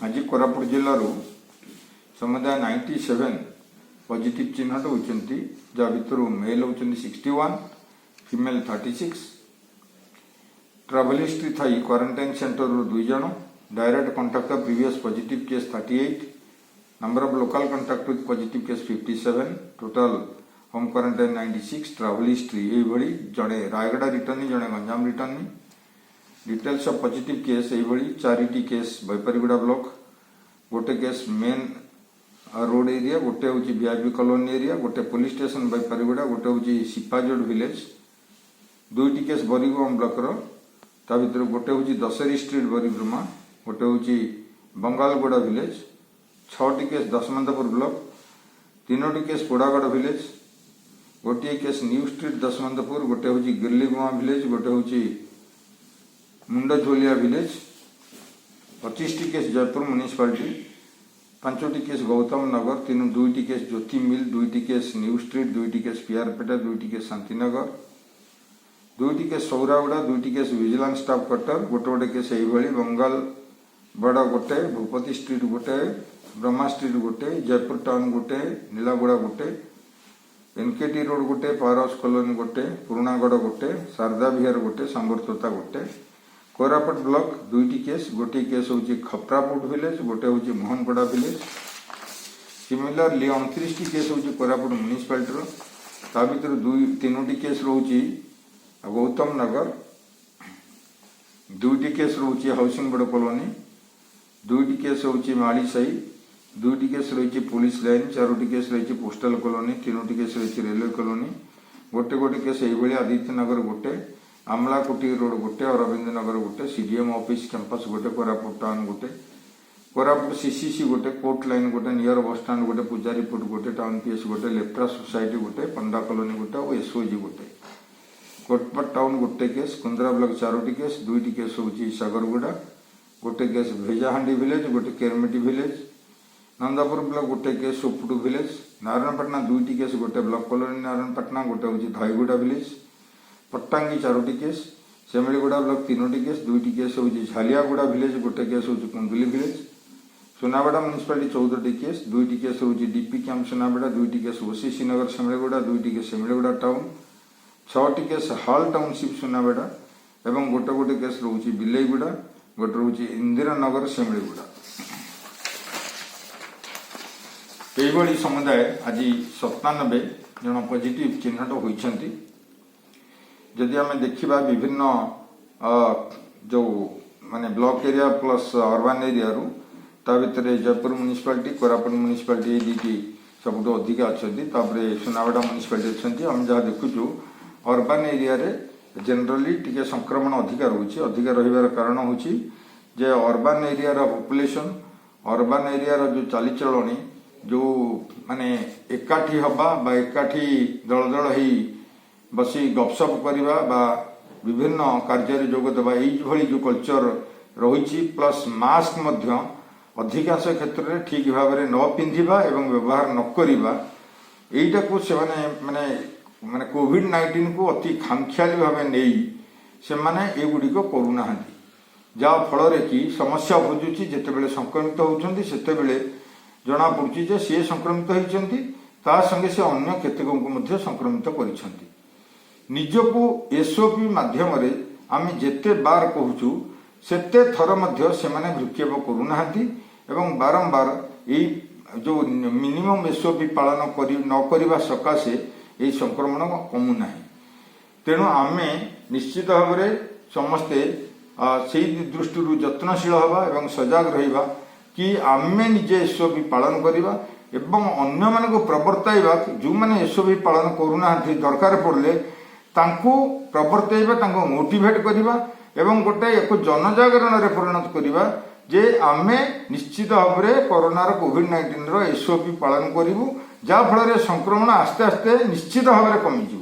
आज कोरापुट जिलूर समुदाय 97 पॉजिटिव चिन्हट होती जहाँ भर मेल होती 61 फीमेल 36 ट्रावेल हिस्ट्री थी क्वारंटाइन सेंटर 2 जन direct contact of previous positive case 38 number of local contact with positive case 57 total home quarantine 96 travel history ये जड़े रायगड़ा रिटर्नी जड़े Ganjam returnee details of positive case ये 4टी केस बैपारीगुड़ा ब्लॉक गोटे case main road area गोटे हूँ VIP colony area गोटे police station Baipariguda गोटे हूँ सिपाजोड़ विलेज 2टी केस बरीगम ब्लॉक ता भर गोटे हूँ दशहरी स्ट्रीट बरीब्रह्मा गोटे हूँ बंगालगुड़ा विलेज 6टी केस दशमंतपुर ब्लॉक 3टी केस पोड़ागढ़ विलेज गोटे केस न्यू स्ट्रीट दशमंतपुर गोटे हूँ गिरलीगुआ विलेज गोटे हूँ मुंडझोलिया विलेज 25टी केस जयपुर म्यूनिसिपालिटी 5टी केस गौतम नगर 2टी केस ज्योति मिल 2टी केस न्यू स्ट्रीट 2टी केस पीआरपेटा 2टी केस शांतिनगर 2टी केस सौरागुड़ा 2टी केस विजिलेंस स्टाफ क्वार्टर गोटे गोटे केस ये बंगाल बड़ा गोटे भूपति स्ट्रीट गोटे ब्रह्मा स्ट्रीट गोटे जयपुर टाउन गोटे नीलागुड़ा गोटे एनकेटी रोड गोटे पावर हाउस कॉलोनी गोटे पुराणागढ़ गोटे शारदा विहार गोटे संबरतोता गोटे कोरापुट ब्लॉक 2टी केस गोटे केस हूँ खपरापुट विलेज गोटे हूँ मोहनपड़ा विलेज सिमिलरली 29टी केस हूँ कोरापुट म्यूनिसिपालिटी ता भर 3टी केस रोचे गौतम नगर 2टी केस रोचे हाउसिंग बोर्ड कॉलोनी 2टी केस हूँ माड़ी साही 2टी केस रही पुलिस लाइन 4टी केस रही पोस्टल कॉलोनी 3टी केस रही रेलवे कॉलोनी गोटे गोटे केस ये आदित्य नगर गोटे आमलाकुटी रोड गोटे अरविंद नगर गोटे सीडीएम ऑफिस कैंपस गोटे कोरापुट टाउन गोटे कोरापुट सीसीसी गोटे कोर्ट लाइन गोटे नियर बस स्टाण्ड गोटे पूजारीपुट गोटे टाउन पीएस गोटे लेप्टा सोसाइटी गोटे पंडा कॉलोनी गोटे और एसओजी गोटे कोटपट टाउन गोटे केस कुंद्रा ब्लॉक 4टी केस 2टी केस हूँ सागरगुड़ा गोटे केस भेजाहांडी विलेज गोटे केरमेटी विलेज नंदापुर ब्लॉक गोटे केस सोपुटू विलेज नारायणपटना 2टी केस गोटे ब्लॉक कॉलोनी नारायणपटना गोटे हूँ धाईगुड़ा विलेज पट्टांगी 4टी केस सेमिलीगुड़ा ब्लॉक 3टी केस 2टी केस हूँ झालियागुड़ा विलेज गोटे केस हूँ कुंदुली विलेज सोनाबेड़ा म्यूनिसिपालिटी 14टी केस 2टी केस हूँ डीपी कैंप सोनाबेड़ा 2टी केस ओसीसी नगर सेमिलीगुड़ा 2टी केस सेमिलीगुड़ा टाउन 6टी केस हॉल टाउनशिप सोनाबेड़ा एवं गोटे गोटे केस रोचे बिलेईगुड़ा गोटे रोचे इंदिरा नगर सेमिलीगुड़ा यही समुदाय आज 97 जन पॉजिटिव चिन्हट होती जदि आम देखा विभिन्न जो माने block area plus urban area ता भर जयपुर म्यूनिसिपालिटी कोरापुट म्यूनिसिपालिटी ये 2टी सब अधिका अच्छा सोनाबेड़ा म्यूनिसिपालिटी अच्छा आम जहाँ देखुचु अर्बान एरिया रे जनरली टिके संक्रमण अधिका रोचे अधिका रहिबार कारण होची जे अर्बान एरिया रो पॉपुलेशन अर्बान एरिया रो जो चालीचलणी जो माने एकाठी हवा बा एकाठी दल दल ही बसी गपसप करवा बा विभिन्न कार्य जोग देवा यही जो कल्चर रही प्लस मास्क मध्य अधिकांश क्षेत्र में ठीक भाव में न पिंधा एवं व्यवहार न करवा यहीटा को से माने माने कोविड-19 को अति खामखियाली भाव नहीं से माने एगुड़िक करूना जहाँ फल कि समस्या बुझुची जितेबले संक्रमित होती से जना पड़ी जे सी संक्रमित होती ता संगे से अन्य केतक संक्रमित कर निजको एसओपी माध्यम आम जेते बार कहूँ सेते थर से भ्रूक्षेप करूना एवं बारंबार यही जो मिनिमम एसओपी पालन न करने सकाशे यही संक्रमण कमुना तेणु आम निश्चित भाव में समस्ते से दृष्टि यत्नशील हवा एवं सजग रहिबा कि आमे निजे एसओपी पालन करवा एवं अन्य मान प्रवर्ताइबा जो मैंने एसओपी पालन करूना दरकार पड़े तांको प्रवर्ताइबा तांको मोटिवेट करवा एवं गोटे एक जनजागरण रे परिणत करवा जे आमे निश्चित भाव में कोरोनार कोविड-19 एसओपी पालन करूँ जहाँ फल संक्रमण आस्ते आस्ते निश्चित भाव में कमिज।